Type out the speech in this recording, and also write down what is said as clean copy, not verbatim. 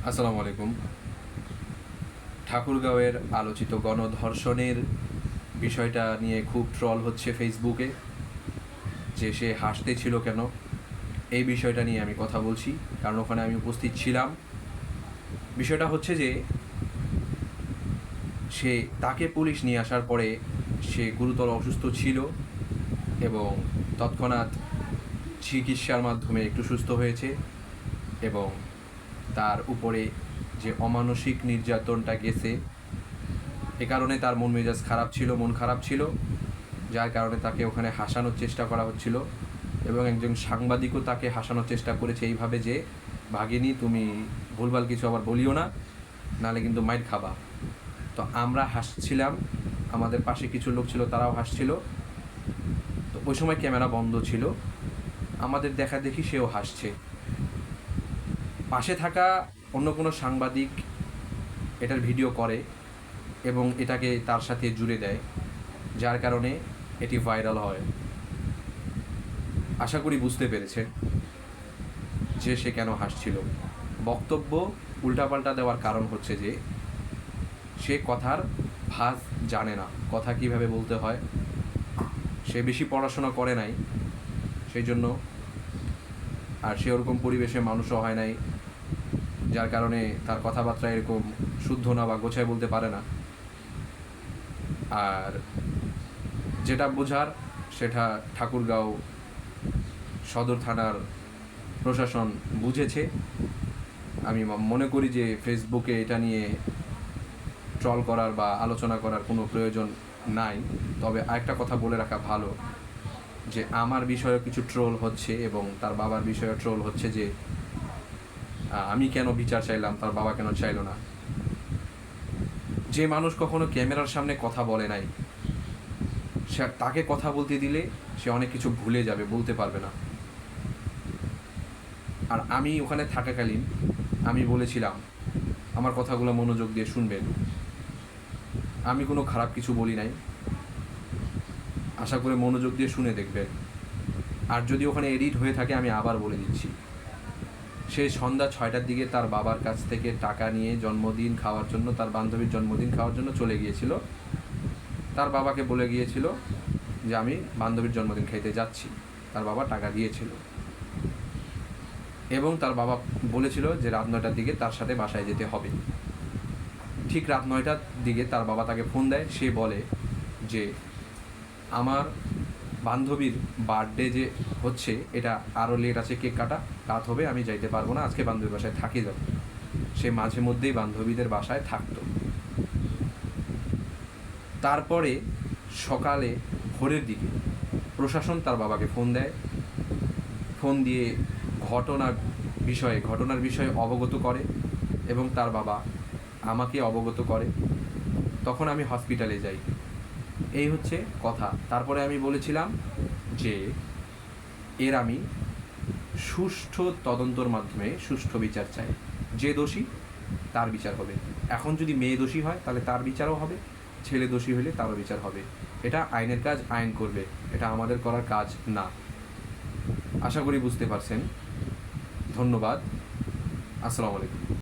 আসসালামু আলাইকুম। ঠাকুরগাঁওয়ের আলোচিত গণধর্ষণের বিষয়টা নিয়ে খুব ট্রল হচ্ছে ফেসবুকে, যে সে হাসতে ছিল কেন। এই বিষয়টা নিয়ে আমি কথা বলছি, কারণ ওখানে আমি উপস্থিত ছিলাম। বিষয়টা হচ্ছে যে তাকে পুলিশ নিয়ে আসার পরে সে গুরুতর অসুস্থ ছিল এবং তৎক্ষণাৎ চিকিৎসার মাধ্যমে একটু সুস্থ হয়েছে, এবং তার উপরে যে অমানসিক নির্যাতনটা গেছে, এ কারণে তার মন খারাপ ছিল, যার কারণে তাকে ওখানে হাসানোর চেষ্টা করা হচ্ছিল। এবং একজন সাংবাদিকও তাকে হাসানোর চেষ্টা করেছে এইভাবে যে, ভাগিনী তুমি ভুলভাল কিছু আবার বলিও না, নাহলে কিন্তু মাইর খাবা। তো আমরা হাসছিলাম, আমাদের পাশে কিছু লোক ছিল, তারাও হাসছিল। তো ওই সময় ক্যামেরা বন্ধ ছিল, আমাদের দেখা দেখি সেও হাসছে। পাশে থাকা অন্য কোনো সাংবাদিক এটার ভিডিও করে এবং এটাকে তার সাথে জুড়ে দেয়, যার কারণে এটি ভাইরাল হয়। আশা করি বুঝতে পেরেছে যে সে কেন হাসছিল। বক্তব্য উল্টাপাল্টা দেওয়ার কারণ হচ্ছে যে সে কথার ভাঁজ জানে না, কথা কিভাবে বলতে হয়। সে বেশি পড়াশোনা করে নাই সেই জন্য, আর সে ওরকম পরিবেশে মানুষও হয় নাই, যার কারণে তার কথাবার্তা এরকম শুদ্ধ না বা গোছায় বলতে পারে না। আর যেটা বোঝার সেটা ঠাকুরগাঁও সদর থানার প্রশাসন বুঝেছে। আমি মনে করি যে ফেসবুকে এটা নিয়ে ট্রল করার বা আলোচনা করার কোনো প্রয়োজন নাই। তবে আরেকটা কথা বলে রাখা ভালো, যে আমার বিষয়ে কিছু ট্রোল হচ্ছে এবং তার বাবার বিষয়ে ট্রোল হচ্ছে যে আমি কেন বিচার চাইলাম, তার বাবা কেন চাইলো না। যে মানুষ কখনো ক্যামেরার সামনে কথা বলে নাই, সে তাকে কথা বলতে দিলে সে অনেক কিছু ভুলে যাবে, বলতে পারবে না। আর আমি ওখানে থাকাকালীন আমি বলেছিলাম আমার কথাগুলো মনোযোগ দিয়ে শুনবেন, আমি কোনো খারাপ কিছু বলি নাই, আশা করে মনোযোগ দিয়ে শুনে দেখবেন। আর যদি ওখানে এডিট হয়ে থাকে আমি আবার বলে দিচ্ছি, সে সন্ধ্যা 6টার দিকে তার বাবার কাছ থেকে টাকা নিয়ে জন্মদিন খাওয়ার জন্য, তার বান্ধবীর জন্মদিন খাওয়ার জন্য চলে গিয়েছিল। তার বাবাকে বলে গিয়েছিল যে আমি বান্ধবীর জন্মদিন খাইতে যাচ্ছি, তার বাবা টাকা দিয়েছিল। এবং তার বাবা বলেছিল যে রাত 9টার দিকে তার সাথে বাসায় যেতে হবে। ঠিক রাত 9টার দিকে তার বাবা তাকে ফোন দেয়, সে বলে যে আমার বান্ধবীর বার্থডে যে হচ্ছে, এটা আরও লেট আছে, কেক কাটা রাত হবে, আমি যাইতে পারবো না, আজকে বান্ধবীর বাসায় থাকি যাব। সে মাঝে মধ্যেই বান্ধবীদের বাসায় থাকতো। তারপরে সকালে ভোরের দিকে প্রশাসন তার বাবাকে ফোন দেয়, ফোন দিয়ে ঘটনার বিষয়ে অবগত করে এবং তার বাবা আমাকে অবগত করে। তখন আমি হসপিটালে যাই। এই হচ্ছে কথা। তারপরে আমি বলেছিলাম যে আমি সুষ্ঠু তদন্তর মাধ্যমে সুষ্ঠু বিচার চাই, যে দোষী তার বিচার হবে। এখন যদি মেয়ে দোষী হয় তাহলে তার বিচারও হবে, ছেলে দোষী হলে তারও বিচার হবে। এটা আইনের কাজ, আইন করবে, এটা আমাদের করার কাজ না। আশা করি বুঝতে পারছেন। ধন্যবাদ। আসসালামু আলাইকুম।